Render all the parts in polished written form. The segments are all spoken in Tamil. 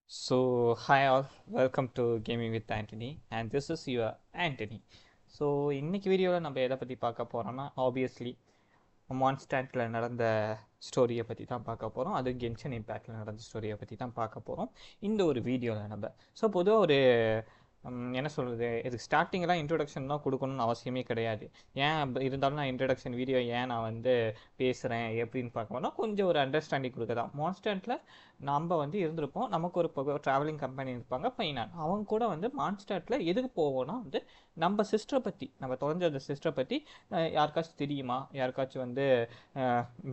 Hi all, welcome to Gaming with Anthony, and this is your Anthony. So இன்னைக்கு வீடியோவில் நம்ம எதை பற்றி பார்க்க போகிறோம்னா ஆப்வியஸ்லி மான்ஸ்டாண்டில் நடந்த ஸ்டோரியை பற்றி தான் பார்க்க போகிறோம். அது கென்ஷன் இம்பேக்டில் நடந்த ஸ்டோரியை பற்றி தான் பார்க்க போகிறோம் இந்த ஒரு வீடியோவில் நம்ம. ஸோ பொதுவாக ஒரு என்ன சொல்கிறது, இதுக்கு ஸ்டார்டிங்கெலாம் இன்ட்ரொடக்ஷன் தான் கொடுக்கணும்னு அவசியமே கிடையாது. இருந்தாலும் நான் இன்ட்ரடக்ஷன் வீடியோ நான் பேசுகிறேன் எப்படின்னு பார்க்கணும்னா கொஞ்சம் ஒரு அண்டர்ஸ்டாண்டிங் கொடுக்க தான். மான்ஸ்டாண்டில் நம்ம இருந்திருப்போம், நமக்கு ஒரு ட்ராவலிங் கம்பெனி இருப்பாங்க பைனான். அவங்க கூட மான்ஸ்டாட்டில் எதுக்கு போவோம்னா நம்ம சிஸ்டரை பற்றி, நம்ம தொலைஞ்ச அந்த சிஸ்டரை பற்றி யாருக்காச்சும் தெரியுமா, யாருக்காச்சும்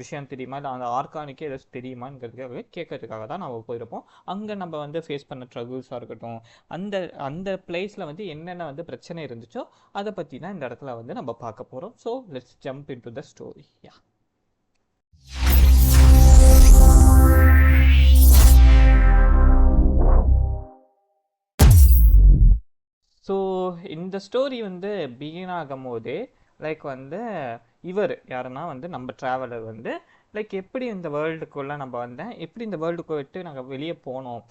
விஷயம் தெரியுமா, இல்லை அந்த ஆர்கானிக்கே ஏதாச்சும் தெரியுமாங்கிறதுக்காக கேட்கறதுக்காக தான் நம்ம போயிருப்போம். அங்கே நம்ம ஃபேஸ் பண்ண ட்ரகுல்ஸாக இருக்கட்டும், அந்த அந்த பிளேஸில் என்னென்ன பிரச்சனை இருந்துச்சோ அதை பற்றி தான் இந்த இடத்துல நம்ம பார்க்க போகிறோம். So let's jump in to the story. So இந்த ஸ்டோரி பிகின் ஆகும் போதே லைக் இவர் யாருன்னா நம்ம ட்ராவலர் எப்படி இந்த வேர்ல்டுக்குள்ளே நம்ம வந்தேன், எப்படி இந்த வேர்ல்டுக்கு விட்டு நாங்கள் வெளியே போனோம்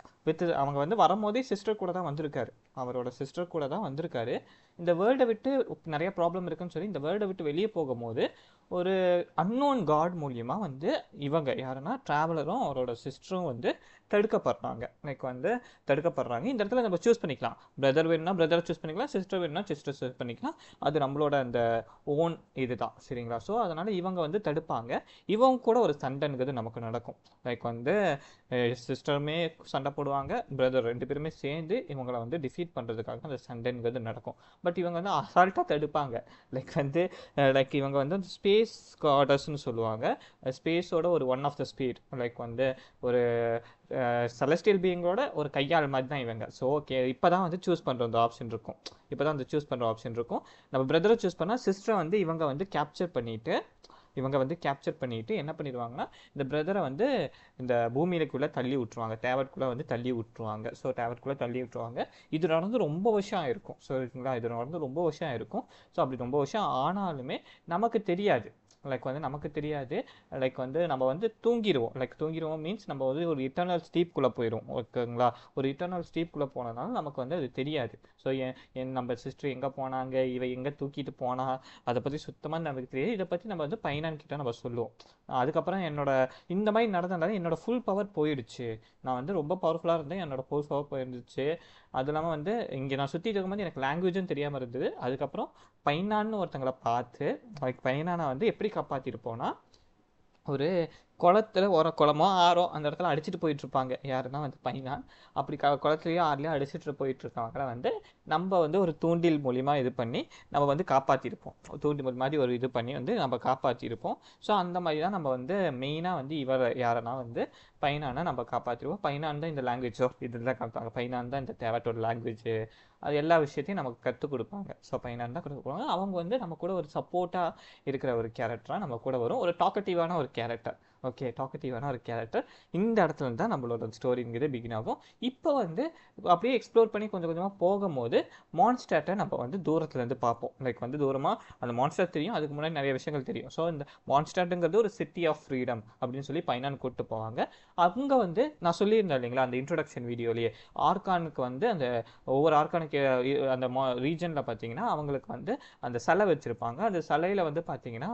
அவங்க வரும்போதே சிஸ்டர் கூட தான் வந்திருக்காரு, அவரோட சிஸ்டர் கூட தான் வந்திருக்காரு. இந்த வேர்ல்டை விட்டு நிறைய ப்ராப்ளம் இருக்குன்னு சொல்லி இந்த வேர்ல்டை விட்டு வெளியே போகும்போது ஒரு அன்னோன் காட் மூலியமாக இவங்க யாருன்னா ட்ராவலரும் அவரோட சிஸ்டரும் தடுக்கப்படுறாங்க. லைக் தடுக்கப்படுறாங்க. இந்த இடத்துல நம்ம சூஸ் பண்ணிக்கலாம், பிரதர் வேணும்னா பிரதரை சூஸ் பண்ணிக்கலாம், சிஸ்டர் வேணும்னா சிஸ்டர் சூஸ் பண்ணிக்கலாம். அது நம்மளோட அந்த ஓன் இதுதான், சரிங்களா? ஸோ அதனால் இவங்க தடுப்பாங்க. இவங்க கூட ஒரு சண்டைங்கிறது நமக்கு நடக்கும். லைக் சிஸ்டருமே சண்டை போடுவாங்க, பிரதர் ரெண்டு பேருமே சேர்ந்து இவங்களை டிஃபீட் பண்ணுறதுக்காக அந்த சண்டைங்கிறது நடக்கும். பட் இவங்க அசால்ட்டாக தடுப்பாங்க. லைக் இவங்க ஸ்பேஸ் காடர்ஸ்னு சொல்லுவாங்க. ஸ்பேஸோட ஒரு one of the speed, like ஒரு செலஸ்டியல் பீயிங்கோட ஒரு கையாள் மாதிரி தான் இவங்க. ஸோ ஓகே, இப்போ தான் சூஸ் பண்ணுற அந்த ஆப்ஷன் இருக்கும். இப்போ தான் சூஸ் பண்ணுற ஆப்ஷன் இருக்கும். நம்ம பிரதரை சூஸ் பண்ணால் சிஸ்டரை இவங்க கேப்சர் பண்ணிவிட்டு என்ன பண்ணிடுவாங்கன்னா இந்த பிரதரை இந்த பூமியிலுக்குள்ளே தள்ளி விட்டுருவாங்க, டேவர்ட்குள்ளே தள்ளி விட்டுருவாங்க. ஸோ டேவர்ட்குள்ளே தள்ளி விட்டுருவாங்க. இது நடந்து ரொம்ப வருஷம் ஆயிருக்கும். ஸோ இருக்குங்களா, இது நடந்து ரொம்ப வருஷம் ஆயிருக்கும். ஸோ அப்படி ரொம்ப வருஷம் ஆனாலுமே நமக்கு தெரியாது. லைக் நமக்கு தெரியாது. லைக் நம்ம தூங்கிடுவோம் மீன்ஸ் நம்ம ஒரு இட்டர்னல் ஸ்லீப்குள்ளே போயிடும். ஓகேங்களா, ஒரு இட்டர்னல் ஸ்லீப்குள்ளே போனதுனால நமக்கு அது தெரியாது. ஸோ நம்ம சிஸ்டர் எங்கே போனாங்க, இவ எங்கே தூக்கிட்டு போனா, அதை பற்றி சுத்தமாக நமக்கு தெரியாது. இதை பற்றி நம்ம பைனான் கிட்ட நம்ம சொல்லுவோம். அதுக்கப்புறம் இந்த மாதிரி நடந்ததுனால என்னோட ஃபுல் பவர் போயிடுச்சு. நான் ரொம்ப பவர்ஃபுல்லாக இருந்தேன், என்னோட ஃபுல் பவர் போயிருந்துச்சு. அது இல்லாமல் இங்கே நான் சுற்றிட்டு இருக்கும்போது எனக்கு லாங்குவேஜும் தெரியாமல் இருந்தது. அதுக்கப்புறம் பைனான்னு ஒருத்தங்களை பார்த்து பைனானை எப்படி காப்பாற்றிருப்போம்னா, ஒரு குளத்துல ஒரு குளமோ ஆறோ அந்த இடத்துல அடிச்சுட்டு போயிட்டுருப்பாங்க. யாருன்னா பைனான் அப்படி குளத்துலையோ ஆறுலையோ அடிச்சுட்டு போயிட்டுருக்கவங்கள நம்ம ஒரு தூண்டில் மூலிமா இது பண்ணி நம்ம காப்பாற்றிருப்போம். தூண்டில் மாதிரி ஒரு இது பண்ணி நம்ம காப்பாற்றிருப்போம். ஸோ அந்த மாதிரி தான் நம்ம மெயினாக இவர் யாருன்னா பைனானை நம்ம காப்பாற்றிருப்போம். பைனான் தான் இந்த லாங்குவேஜோ இதெல்லாம் காப்பாங்க. பைனான் தான் இந்த தேவட்டோட லாங்குவேஜ், அது எல்லா விஷயத்தையும் நமக்கு கற்றுக் கொடுப்பாங்க. ஸோ பைனான் தான் கொடுப்பாங்க. அவங்க நம்ம கூட ஒரு சப்போர்ட்டாக இருக்கிற ஒரு கேரக்டராக நம்ம கூட வரும். ஒரு டாக்கட்டிவான ஒரு கேரக்டர். ஓகே, டாக்கட்டிவான ஒரு கேரக்டர். இந்த இடத்துல தான் நம்மளோட ஸ்டோரிங்கிறது பிகின் ஆகும். இப்போ அப்படியே எக்ஸ்ப்ளோர் பண்ணி கொஞ்சம் கொஞ்சமாக போகும்போது மான்ஸ்டாட்டை நம்ம தூரத்துலேருந்து பார்ப்போம். லைக் தூரமாக அந்த மான்ஸ்டாட் தெரியும், அதுக்கு முன்னாடி நிறைய விஷயங்கள் தெரியும். ஸோ இந்த மான்ஸ்டாட்டுங்கிறது ஒரு சிட்டி ஆஃப் ஃப்ரீடம் அப்படின்னு சொல்லி பைனான் கூப்பிட்டு போவாங்க. அங்கே நான் சொல்லியிருந்தேன் இல்லைங்களா அந்த இன்ட்ரொடக்ஷன் வீடியோலேயே, ஆர்கானுக்கு அந்த ஒவ்வொரு ஆர்கானுக்கு அந்த ரீஜனில் பார்த்தீங்கன்னா அவங்களுக்கு அந்த சிலை வச்சுருப்பாங்க. அந்த சிலையில் பார்த்தீங்கன்னா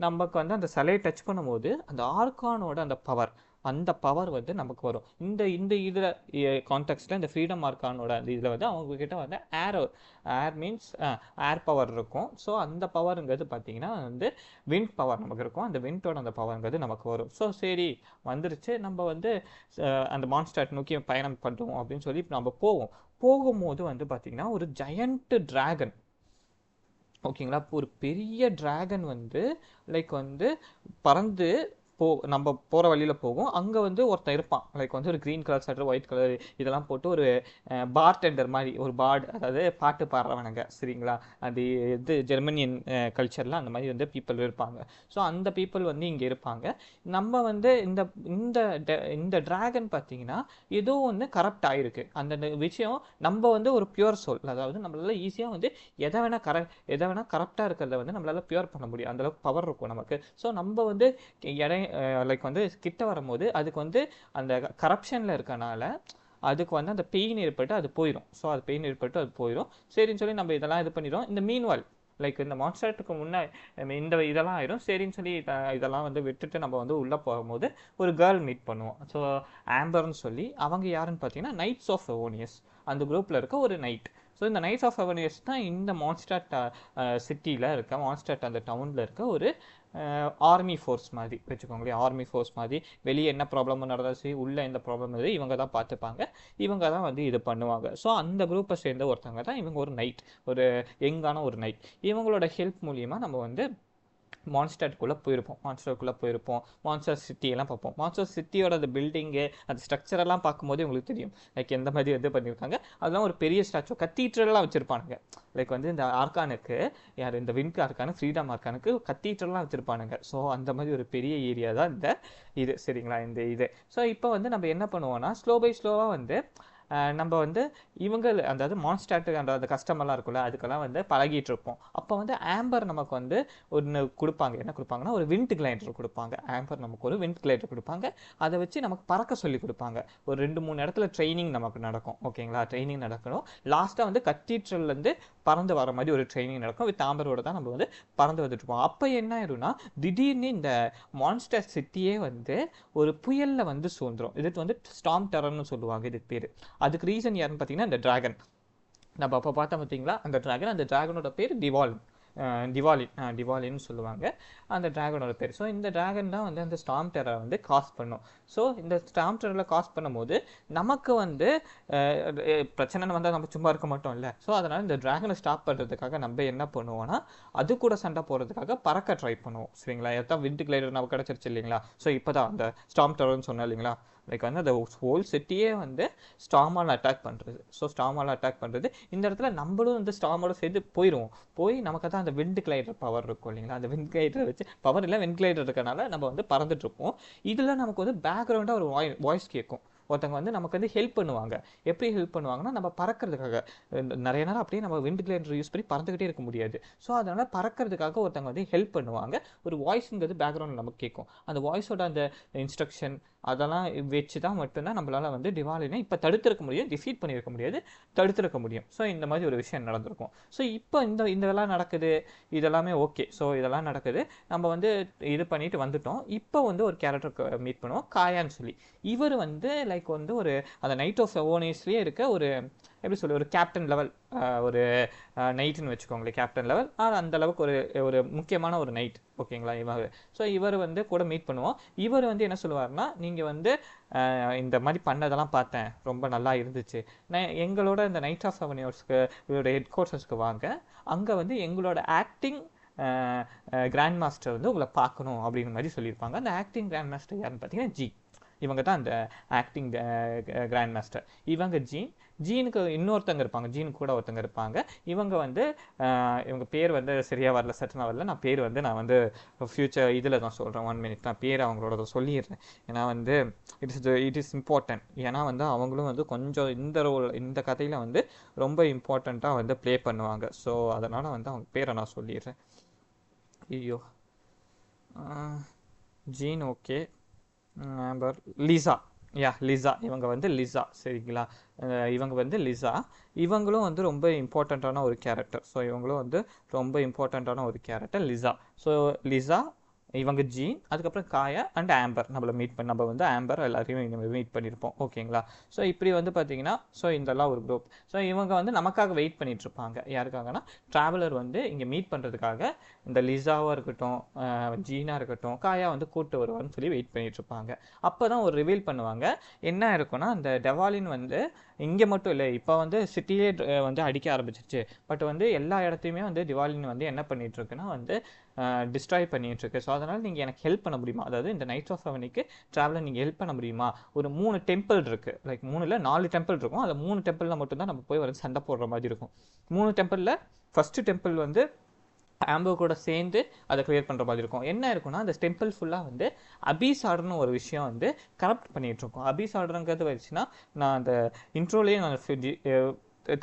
நமக்கு அந்த சிலையை டச் பண்ணும்போது அந்த ஆர்கானோட அந்த பவர் நமக்கு வரும். இந்த இதில் கான்டெக்ஸ்டில் இந்த ஃப்ரீடம் ஆர்கானோட அந்த இதில் அவங்கக்கிட்ட ஏர் மீன்ஸ் ஏர் பவர் இருக்கும். ஸோ அந்த பவருங்கிறது பார்த்தீங்கன்னா விண்ட் பவர் நமக்கு இருக்கும். அந்த விண்டோட அந்த பவருங்கிறது நமக்கு வரும். ஸோ சரி வந்துருச்சு, நம்ம அந்த மான்ஸ்டாட் நோக்கி பயணம் பண்ணுவோம் அப்படின்னு சொல்லி நம்ம போகும்போது பார்த்தீங்கன்னா ஒரு ஜயண்ட் டிராகன், ஓகேங்களா, ஒரு பெரிய டிராகன் லைக் பறந்து நம்ம போகிற வழியில் போகும். அங்கே ஒருத்தன் இருப்பான். லைக் ஒரு green colour shirt, white colour இதெல்லாம் போட்டு ஒரு பார்டெண்டர் மாதிரி, ஒரு அதாவது பாட்டு பாடுறவனுங்க, சரிங்களா? அது ஜெர்மனியன் கல்ச்சரில் அந்த மாதிரி பீப்புள் இருப்பாங்க. ஸோ அந்த பீப்புள் இங்கே இருப்பாங்க. நம்ம இந்த இந்த இந்த டிராகன் பார்த்தீங்கன்னா ஏதோ கரப்ட் ஆகிருக்கு. அந்த விஷயம் நம்ம ஒரு பியூர் சோல், அதாவது நம்மளால ஈஸியாக எதை வேணால் கரப்டாக இருக்கிறத நம்மளால பியூர் பண்ண முடியும். அந்தளவுக்கு பவர் இருக்கும் நமக்கு. ஸோ நம்ம லைக் கிட்ட வரும்போது அதுக்கு அந்த கரப்ஷனில் இருக்கனால அதுக்கு வந்து அந்த பெயின் ஏற்பட்டு அது போயிடும். ஸோ அது பெயின் ஏற்பட்டு அது போயிடும். சரின்னு சொல்லி நம்ம இதெல்லாம் இது பண்ணிடுவோம். இந்த மீன்வால் லைக் இந்த மான்ஸ்டருக்கு முன்னே இந்த இதெல்லாம் ஆயிரும். சரின்னு சொல்லி இதெல்லாம் வந்து விட்டுட்டு நம்ம வந்து உள்ளே போகும்போது ஒரு கேர்ள் மீட் பண்ணுவோம். ஸோ ஆம்பர்னு சொல்லி அவங்க யாருன்னு பார்த்தீங்கன்னா நைட்ஸ் ஆஃப் எவோனியஸ், அந்த குரூப்பில் இருக்க ஒரு நைட். ஸோ இந்த நைட்ஸ் ஆஃப் எவோனியஸ் தான் இந்த மான்ஸ்டாட் சிட்டியில் இருக்க, மான்ஸ்டாட் அந்த டவுனில் இருக்க ஒரு ஆர்மி ஃபோர்ஸ் மாதிரி வச்சுக்கோங்களேன். ஆர்மி ஃபோர்ஸ் மாதிரி வெளியே என்ன ப்ராப்ளமும் நடந்தாலும் சரி, உள்ளே எந்த ப்ராப்ளம் இருக்குது இவங்க தான் பார்த்துப்பாங்க, இவங்க தான் வந்து இது பண்ணுவாங்க. ஸோ அந்த குரூப்பை சேர்ந்த ஒருத்தவங்க தான் இவங்க, ஒரு நைட், ஒரு யங்கான ஒரு நைட். இவங்களோட ஹெல்ப் மூலியமாக நம்ம வந்து மான்ஸ்டர்க்குள்ளே போயிருப்போம். மான்ஸ்டர் சிட்டியெல்லாம் பார்ப்போம். மான்ஸ்டர் சிட்டியோட அந்த பில்டிங்கு, அந்த ஸ்ட்ரக்சரெல்லாம் பார்க்கும்போது உங்களுக்கு தெரியும் லைக் எந்த மாதிரி வந்து பண்ணியிருக்காங்க. அதெல்லாம் ஒரு பெரிய ஸ்டாச்சு, கத்தீட்ரல்லாம் வச்சுருப்பானுங்க. லைக் வந்து இந்த ஆர்கானுக்கு, யார் இந்த வின்க் ஆர்கானு, ஃப்ரீடம் ஆர்கானுக்கு கத்தீட்ரல்லாம் வச்சுருப்பானுங்க. ஸோ அந்த மாதிரி ஒரு பெரிய ஏரியா தான் இந்த இது, சரிங்களா, இந்த இது. ஸோ இப்போ வந்து நம்ம என்ன பண்ணுவோம்னா ஸ்லோ பை ஸ்லோவாக வந்து நம்ம வந்து இவங்க அதாவது மான்ஸ்டாட்டு அந்த கஸ்டமர்லாம் இருக்குல்ல, அதுக்கெல்லாம் வந்து பழகிட்டு இருப்போம். அப்போ வந்து ஆம்பர் நமக்கு வந்து ஒன்று கொடுப்பாங்க. என்ன கொடுப்பாங்கன்னா ஒரு விண்ட் கிளைண்டர் கொடுப்பாங்க. ஆம்பர் நமக்கு ஒரு விண்ட் கிளைண்டர் கொடுப்பாங்க. அதை வச்சு நமக்கு பறக்க சொல்லி கொடுப்பாங்க. ஒரு 2-3 இடத்துல ட்ரைனிங் நமக்கு நடக்கும். ஓகேங்களா, ட்ரைனிங் நடக்கணும். லாஸ்ட்டாக வந்து கத்தீட்ரல்லேருந்து பறந்து வர மாதிரி ஒரு ட்ரைனிங் நடக்கும். வித் ஆம்பரோட தான் நம்ம வந்து பறந்து வந்துட்டு இருப்போம். அப்போ என்ன ஆயிரும்னா திடீர்னு இந்த மான்ஸ்டர் சிட்டியே வந்து ஒரு புயலில் வந்து சூழ்ந்துரும். இதுக்கு வந்து ஸ்டார்ம் டெரர்னு சொல்லுவாங்க இதுக்கு பேர். அதுக்கு ரீசன் யாருன்னு பார்த்தீங்கன்னா இந்த டிராகன். நம்ம அப்போ பார்த்தோம் பார்த்தீங்களா அந்த டிராகனோட பேர் டிவாலின்னு சொல்லுவாங்க அந்த டிராகனோட பேர். ஸோ இந்த டிராகன் தான் வந்து அந்த ஸ்டார்ம் டெரரை வந்து காஸ் பண்ணும். ஸோ இந்த ஸ்டார்ம் டெரரில் காஸ் பண்ணும்போது நமக்கு வந்து பிரச்சனை வந்தால் நம்ம சும்மா இருக்க மாட்டோம் இல்லை. ஸோ அதனால் இந்த டிராகனை ஸ்டாப் பண்ணுறதுக்காக நம்ம என்ன பண்ணுவோம்னா அது கூட சண்டை போடுறதுக்காக பறக்க ட்ரை பண்ணுவோம். சரிங்களா, எதாவது விண்ட் கிளைடர் நமக்கு கிடச்சிருச்சு இல்லைங்களா. ஸோ இப்போ தான் அந்த ஸ்டார்ம் டெரர்னு சொன்னேன் இல்லைங்களா, லைக் வந்து அந்த ஹோல் சிட்டியே வந்து ஸ்டார்மால் அட்டாக் பண்ணுறது. ஸோ ஸ்டார்மால் அட்டாக் பண்ணுறது, இந்த இடத்துல நம்மளும் வந்து ஸ்டார்மோட சேர்ந்து போய் நமக்கு தான் அந்த விண்ட் கிளைடர் பவர் இருக்கும் இல்லைங்களா. அந்த விண்ட் கிளைடரை வச்சு பவர் இல்லை, விண்ட் கிளைடர் இருக்கனால நம்ம வந்து பறந்துட்டு இருப்போம். இதில் நமக்கு வந்து பேக்ரவுண்டாக ஒரு வாய்ஸ் கேட்கும். ஒருத்தவங்க வந்து நமக்கு வந்து ஹெல்ப் பண்ணுவாங்க. எப்படி ஹெல்ப் பண்ணுவாங்கன்னா நம்ம பறக்கிறதுக்காக நிறைய நேரம் அப்படியே நம்ம விண்ட் கிளைடர் யூஸ் பண்ணி பறந்துக்கிட்டே இருக்க முடியாது. ஸோ அதனால் பறக்கிறதுக்காக ஒருத்தவங்க வந்து ஹெல்ப் பண்ணுவாங்க. ஒரு வாய்ஸுங்கிறது பேக்ரவுண்டில் நமக்கு கேட்கும். அந்த வாய்ஸோட அந்த இன்ஸ்ட்ரக்ஷன் அதெல்லாம் வச்சு தான் மட்டும்தான் நம்மளால் வந்து டிவாலினை இப்போ தடுத்திருக்க முடியும். டிஃபீட் பண்ணியிருக்க முடியாது, தடுத்திருக்க முடியும். ஸோ இந்த மாதிரி ஒரு விஷயம் நடந்திருக்கும். ஸோ இப்போ இதெல்லாம் நடக்குது, இதெல்லாமே ஓகே. ஸோ இதெல்லாம் நடக்குது, நம்ம வந்து இது பண்ணிட்டு வந்துட்டோம். இப்போ வந்து ஒரு கேரக்டர் மீட் பண்ணுவோம், காயான்னு சொல்லி. இவர் வந்து லைக் வந்து ஒரு அந்த நைட் ஆஃப் எவோனியஸ்லேயே இருக்க ஒரு எப்படி சொல்லி ஒரு கேப்டன் லெவல் ஒரு நைட்டுன்னு வச்சுக்கோங்களேன். கேப்டன் லெவல் அந்த அளவுக்கு ஒரு முக்கியமான ஒரு நைட். ஓகேங்களா இவர். ஸோ இவர் வந்து கூட மீட் பண்ணுவோம். இவர் வந்து என்ன சொல்லுவார்னா நீங்கள் வந்து இந்த மாதிரி பண்ணதெல்லாம் பார்த்தேன், ரொம்ப நல்லா இருந்துச்சு, நான் எங்களோட இந்த நைட் ஆஃப் எவோனியஸ்க்கு இவரோட ஹெட் குவார்ட்டர்ஸ்க்கு வாங்க, அங்கே வந்து எங்களோட ஆக்டிங் கிராண்ட் மாஸ்டர் வந்து உங்களை பார்க்கணும் அப்படிங்கிற மாதிரி சொல்லியிருப்பாங்க. அந்த ஆக்டிங் கிராண்ட் மாஸ்டர் யாருன்னு பார்த்தீங்கன்னா ஜி. இவங்க தான் அந்த ஆக்டிங் கிராண்ட் மாஸ்டர். இவங்க ஜீனுக்கு இன்னொருத்தங்க இருப்பாங்க, ஜீனுக்கு கூட ஒருத்தங்க இருப்பாங்க. இவங்க வந்து இவங்க பேர் வந்து சரியாக வரல, சட்டனாக வரல. நான் பேர் வந்து ஃப்யூச்சர் இதில் தான் சொல்கிறேன். 1 minute நான் பேர் அவங்களோட சொல்லிடுறேன். ஏன்னா வந்து இட் இஸ் இம்பார்ட்டன்ட். ஏன்னா வந்து அவங்களும் வந்து கொஞ்சம் இந்த கதையில் வந்து ரொம்ப இம்பார்ட்டண்ட்டாக வந்து ப்ளே பண்ணுவாங்க. ஸோ அதனால் வந்து அவங்க பேரை நான் சொல்லிடுறேன். ஐயோ, Jean okay, Amber, Lisa. Lisa. இவங்க வந்து லிசா, சரிங்களா. இவங்க வந்து லிசா. இவங்களும் வந்து ரொம்ப இம்பார்ட்டண்ட்டான ஒரு கேரக்டர். ஸோ இவங்களும் வந்து ரொம்ப இம்பார்ட்டண்ட்டான ஒரு கேரக்டர் லிசா. ஸோ லிசா, இவங்க ஜீன், அதுக்கப்புறம் காயா அண்ட் ஆம்பர் நம்ம வந்து ஆம்பர் எல்லாரையும் மீட் பண்ணியிருப்போம். ஓகேங்களா. ஸோ இப்படி வந்து பார்த்தீங்கன்னா ஸோ இதெல்லாம் ஒரு குரூப். ஸோ இவங்க வந்து நமக்காக வெயிட் பண்ணிட்டு இருப்பாங்க. யாருக்காகனா ட்ராவலர் வந்து இங்கே மீட் பண்ணுறதுக்காக இந்த லிசாவாக இருக்கட்டும், ஜீனாக இருக்கட்டும், காயா வந்து கூப்பிட்டு வருவான்னு சொல்லி வெயிட் பண்ணிட்டு இருப்பாங்க. அப்போ தான் ஒரு ரிவீல் பண்ணுவாங்க. என்ன இருக்குன்னா அந்த டெவாலின் வந்து இங்கே மட்டும் இல்லை, இப்போ வந்து சிட்டியே வந்து அடிக்க ஆரம்பிச்சிருச்சு. பட் வந்து எல்லா இடத்தையுமே வந்து டிவாலின் வந்து என்ன பண்ணிட்டு இருக்குன்னா வந்து டிஸ்ட்ராய் பண்ணிட்டு இருக்கு. ஸோ அதனால் நீங்கள் எனக்கு ஹெல்ப் பண்ண முடியுமா, அதாவது இந்த நைட்ஸ் ஆஃப் எவனுக்கு ட்ராவலர் நீங்கள் ஹெல்ப் பண்ண முடியுமா. ஒரு 3 டெம்பிள் இருக்குது, லைக் 3 இல்லை 4 டெம்பிள் இருக்கும். அதில் 3 டெம்பிளில் மட்டும்தான் நம்ம போய் வந்து சண்டை போடுற மாதிரி இருக்கும். 3 டெம்பிளில் ஃபஸ்ட்டு டெம்பிள் வந்து ஆம்பர் கூட சேர்ந்து அதை கிளியர் பண்ணுற மாதிரி இருக்கும். என்ன இருக்குன்னா அந்த டெம்பிள் ஃபுல்லாக வந்து அபீஸ் ஆர்டர்னு ஒரு விஷயம் வந்து கரப்ட் பண்ணிகிட்டு இருக்கோம். அபீஸ் ஆர்டருங்கிறது வச்சுன்னா நான் அந்த இன்ட்ரோலேயே நான்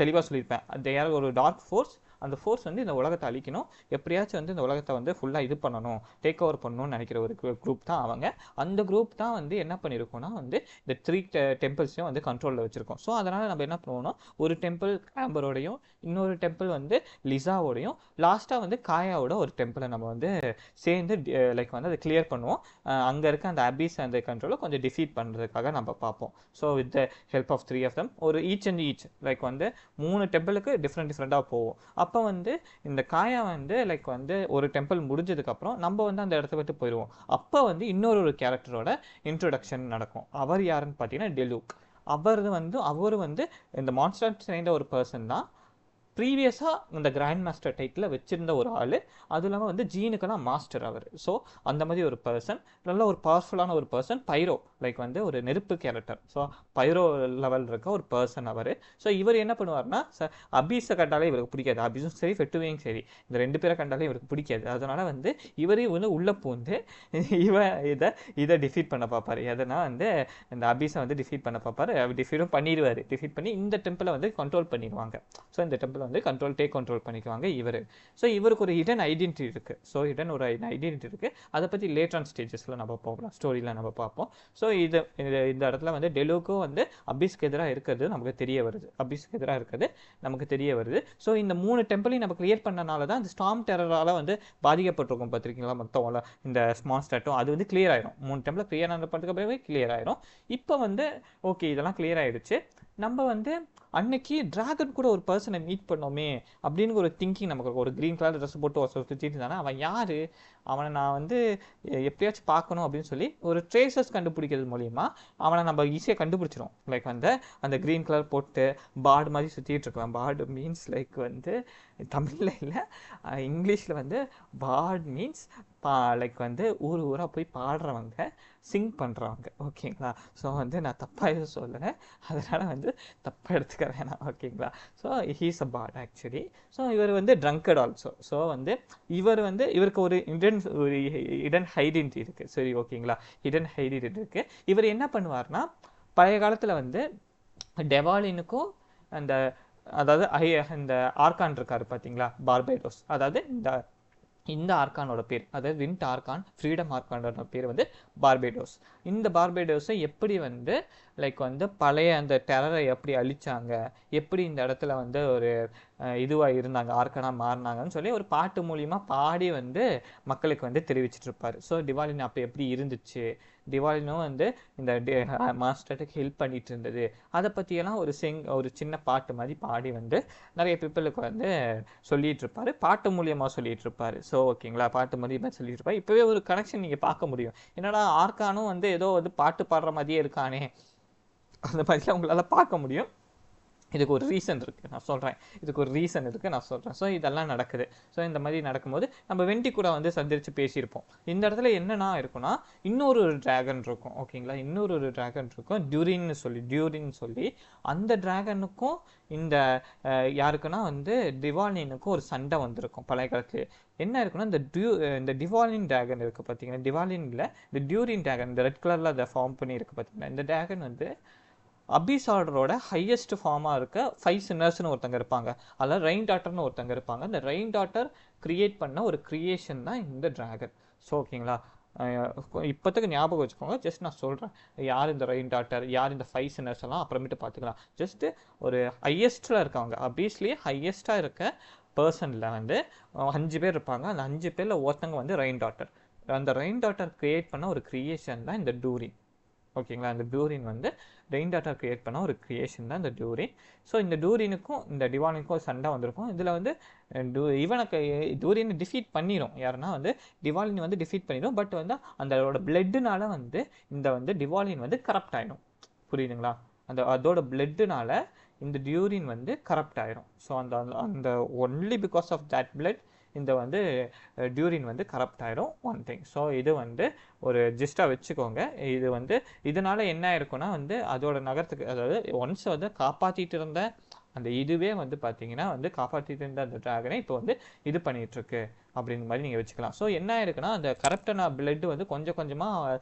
தெளிவாக சொல்லியிருப்பேன். அது யார் ஒரு டார்க் ஃபோர்ஸ் அந்த ஃபோர்ஸ் வந்து இந்த உலகத்தை அழிக்கணும், எப்படியாச்சும் வந்து இந்த உலகத்தை வந்து ஃபுல்லாக இது பண்ணணும், டேக் ஓவர் பண்ணணும்னு நினைக்கிற ஒரு குரூப் தான் அவங்க. அந்த குரூப் தான் வந்து என்ன பண்ணியிருக்கோம்னா வந்து இந்த 3 டெம்பிள்ஸையும் வந்து கண்ட்ரோலில் வச்சுருக்கோம். ஸோ அதனால் நம்ம என்ன பண்ணுவோம்னா ஒரு டெம்பிள் ஆம்பரோடையும், இன்னொரு டெம்பிள் வந்து லிசாவோடையும், லாஸ்ட்டாக வந்து காயாவோட ஒரு டெம்பிளை நம்ம வந்து சேர்ந்து லைக் வந்து அதை கிளியர் பண்ணுவோம். அங்கே இருக்க அந்த அபீஸ் அந்த கண்ட்ரோலை கொஞ்சம் டிஃபீட் பண்ணுறதுக்காக நம்ம பார்ப்போம். So with the help of 3 of them ஒரு ஈச் அண்ட் ஈச் லைக் வந்து 3 டெம்பிளுக்கு டிஃப்ரெண்ட்டாக போவோம். அப்போ வந்து இந்த காயா வந்து லைக் வந்து ஒரு டெம்பிள் முடிஞ்சதுக்கப்புறம் நம்ம வந்து அந்த இடத்த விட்டு போயிடுவோம். அப்போ வந்து இன்னொரு கேரக்டரோட இன்ட்ரொடக்ஷன் நடக்கும். அவர் யாருன்னு பார்த்தீங்கன்னா டெலூக். அவர் வந்து இந்த மான்ஸ்டர் சேர்ந்த ஒரு பர்சன் தான். ப்ரீவியஸாக இந்த கிராண்ட் மாஸ்டர் டைட்டில் வச்சுருந்த ஒரு ஆள். அதுவும் இல்லாமல் வந்து ஜீனுக்கெல்லாம் மாஸ்டர் அவர். ஸோ அந்த மாதிரி ஒரு பர்சன், நல்ல ஒரு பவர்ஃபுல்லான ஒரு பர்சன். பைரோ லைக் வந்து ஒரு நெருப்பு கேரக்டர். ஸோ பைரோ லெவல் இருக்க ஒரு பர்சன் அவர். ஸோ இவர் என்ன பண்ணுவார்னா அபீஸை கண்டாலே இவருக்கு பிடிக்காது. அபீஸும் சரி ஃபெட்டுவையும் சரி இந்த 2 பேரை கண்டாலே இவருக்கு பிடிக்காது. அதனால் வந்து இவரே வந்து உள்ளே பூந்து இதை டிஃபீட் பண்ண பார்ப்பார். எதனா வந்து இந்த அபீஸை வந்து டிஃபீட் பண்ண பார்ப்பார். டிஃபீட்டும் பண்ணிடுவார். டிஃபீட் பண்ணி இந்த டெம்பிளை வந்து கண்ட்ரோல் பண்ணிடுவாங்க. ஸோ இந்த டெம்பிள் வந்து டேக் கண்ட்ரோல் பண்ணிக்குவாங்க இவர். ஸோ இவருக்கு ஒரு ஹிடன் ஐடென்டிட்டி இருக்குது. ஸோ ஹிடன் ஒரு ஐடென்டிட்டி இருக்குது. அதை பற்றி லேட் ஆன் ஸ்டேஜஸில் நம்ம போகலாம், ஸ்டோரியில் நம்ம பார்ப்போம். ஸோ இந்த இடத்துல வந்து டெலூக்கும் வந்து அபீஸ்க்கு எதிராக இருக்கிறது நமக்கு தெரிய வருது. ஸோ இந்த 3 டெம்பிளையும் நம்ம கிளியர் பண்ணனால தான் இந்த ஸ்டார்ம் டெரரால் வந்து பாதிக்கப்பட்டிருக்கும் பார்த்துருக்கீங்களா மொத்தம் இந்த ஸ்மால் ஸ்டாட்டும். அது வந்து கிளியர் ஆயிடும். 3 டெம்பிள் கிளியர் ஆன பிறகு கிளியர் ஆயிடும். இப்போ வந்து ஓகே இதெல்லாம் கிளியர் ஆயிடுச்சு. நம்ம வந்து அன்னைக்கு டிராகன் கூட ஒரு பர்சனை மீட் பண்ணோமே அப்படின்னு ஒரு திங்கிங் நமக்கு. ஒரு க்ரீன் கலர் ட்ரெஸ் போட்டு ஒரு சுற்றிட்டு இருந்தானே அவன் யார், அவனை நான் வந்து எப்படியாச்சும் பார்க்கணும் அப்படின்னு சொல்லி ஒரு ட்ரேசஸ் கண்டுபிடிக்கிறது மூலிமா அவனை நம்ம ஈஸியாக கண்டுபிடிச்சிடும். லைக் வந்து அந்த க்ரீன் கலர் போட்டு பார்டு மாதிரி சுற்றிட்டு இருக்கலாம். பார்டு மீன்ஸ் லைக் வந்து தமிழில் இல்லை, இங்கிலீஷில் வந்து பார்ட் மீன்ஸ் லைக் வந்து ஊராக போய் பாடுறவங்க, சிங் பண்ணுறவங்க. ஓகேங்களா? ஸோ வந்து நான் தப்பாக எதுவும் சொல்லலை, அதனால் வந்து தப்பாக எடுத்துக்க வேணாம். ஓகேங்களா? So he's a part actually. So இவர் வந்து ட்ரங்கட் ஆல்சோ. ஸோ வந்து இவருக்கு ஒரு ஹிடன் ஐடென்டிட்டி இருக்குது. சரி ஓகேங்களா? ஹிடன் ஐடென்டிட்டி இருக்குது. இவர் என்ன பண்ணுவார்னா பழைய காலத்தில் வந்து டெவாலினுக்கும் அதாவது இந்த ஆர்கான் இருக்காரு பார்த்தீங்களா, பார்பேடோஸ். அதாவது இந்த ஆர்கானோட பேர், அதாவது விண்ட் ஆர்கான், ஃப்ரீடம் ஆர்கானோட பேர் வந்து பார்பேடோஸ். இந்த பார்பேடோஸை எப்படி வந்து லைக் வந்து பழைய அந்த டெரரை எப்படி அழிச்சாங்க, எப்படி இந்த இடத்துல வந்து ஒரு இதுவாக இருந்தாங்க, ஆர்கானாக மாறினாங்கன்னு சொல்லி ஒரு பாட்டு மூலியமாக பாடி வந்து மக்களுக்கு வந்து தெரிவிச்சிட்டு இருப்பார். ஸோ டிவாலின் அப்போ எப்படி இருந்துச்சு, டிவாலினும் வந்து இந்த மாஸ்டருக்கு ஹெல்ப் பண்ணிட்டு இருந்தது, அதை பற்றியெல்லாம் ஒரு சின்ன பாட்டு மாதிரி பாடி வந்து நிறைய பீப்புளுக்கு வந்து சொல்லிட்டு இருப்பார். பாட்டு மூலியமாக சொல்லிட்டு இருப்பார். ஸோ ஓகேங்களா? பாட்டு மூலியமாக சொல்லிட்டு இருப்பார். இப்போவே ஒரு கனெக்ஷன் நீங்கள் பார்க்க முடியும். என்னடா ஆர்கானும் வந்து ஏதோ வந்து பாட்டு பாடுற மாதிரியே இருக்கானே, அந்த மாதிரிலாம் உங்களால் பார்க்க முடியும். இதுக்கு ஒரு ரீசன் இருக்குது, நான் சொல்கிறேன். ஸோ இதெல்லாம் நடக்குது. ஸோ இந்த மாதிரி நடக்கும்போது நம்ம வெண்டி கூட வந்து சந்திரிச்சு பேசியிருப்போம். இந்த இடத்துல என்னென்னா இருக்குன்னா இன்னொரு ட்ராகன் இருக்கும். ஓகேங்களா? இன்னொரு ட்ராகன் இருக்கும், டியூரின்னு சொல்லி அந்த ட்ராகனுக்கும் இந்த யாருக்குன்னா வந்து டிவாலினுக்கும் ஒரு சண்டை வந்திருக்கும் பழைய காலத்துல. என்ன இருக்குன்னா இந்த டிவாலின் ட்ராகன் இருக்குது பார்த்தீங்கன்னா, டிவாலின் இல்லை, இந்த டியூரின் ட்ராகன், இந்த ரெட் கலரில் அதை ஃபார்ம் பண்ணி இருக்குது பார்த்தீங்கன்னா, இந்த ட்ராகன் வந்து அபீஸ் ஆர்டரோட ஹையஸ்ட் ஃபார்மாக இருக்க 5 சின்னர்ஸ்னு ஒருத்தங்க இருப்பாங்க. அதில் ரெயின் டாட்டர்னு ஒருத்தங்க இருப்பாங்க. இந்த ரெயின் டாட்டர் கிரியேட் பண்ண ஒரு கிரியேஷன் தான் இந்த ட்ராகன். ஸோ ஓகேங்களா? இப்போத்துக்கு ஞாபகம் வச்சுக்கோங்க. ஜஸ்ட் நான் சொல்கிறேன் யார் இந்த ரெயின் டாட்டர், யார் இந்த 5 சின்னர்ஸ் எல்லாம் அப்புறமேட்டு பார்த்துக்கலாம். ஜஸ்ட்டு ஒரு ஹையஸ்ட்டில் இருக்கவங்க, அபீஸ்லேயே ஹையஸ்ட்டாக இருக்க பர்சனில் வந்து 5 பேர் இருப்பாங்க. அந்த 5 பேரில் ஒருத்தங்க வந்து ரெயின் டாட்டர். அந்த ரெயின் டாட்டர் கிரியேட் பண்ண ஒரு கிரியேஷன் தான் இந்த டூரின். ஓகேங்களா? இந்த டூரின் வந்து ரெயின் டாட்டர் கிரியேட் பண்ண ஒரு கிரியேஷன் தான் இந்த டூரின். ஸோ இந்த டூரினுக்கும் இந்த டிவாலினுக்கும் ஒரு சண்டை வந்திருக்கும். இதில் வந்து டூரினை டிஃபீட் பண்ணிடும். யாருன்னா வந்து டிவாலின் வந்து டிஃபீட் பண்ணிடும். பட் வந்து அதோட பிளட்டுனால வந்து இந்த வந்து டிவாலின் வந்து கரப்ட் ஆகிடும். புரியுதுங்களா? அதோட பிளட்டுனால இந்த டியூரின் வந்து கரப்ட் ஆகிடும். ஸோ அந்த only because of that blood இந்த வந்து டியூரின் வந்து கரப்ட் ஆகிடும். One thing. ஸோ இது வந்து ஒரு ஜிஸ்டாக வச்சுக்கோங்க. இது வந்து இதனால என்ன இருக்குன்னா வந்து அதோட நகரத்துக்கு, அதாவது ஒன்ஸ் வந்து காப்பாற்றிட்டு இருந்த அந்த இதுவே வந்து பார்த்தீங்கன்னா வந்து காப்பாற்றிட்டு இருந்த அந்த டிராகனை இப்போ வந்து இது பண்ணிட்டு இருக்கு அப்படிங்கிற மாதிரி நீங்கள் வச்சுக்கலாம். ஸோ என்ன ஆயிருக்குன்னா அந்த கரப்டான பிளட் வந்து கொஞ்சம் கொஞ்சமாக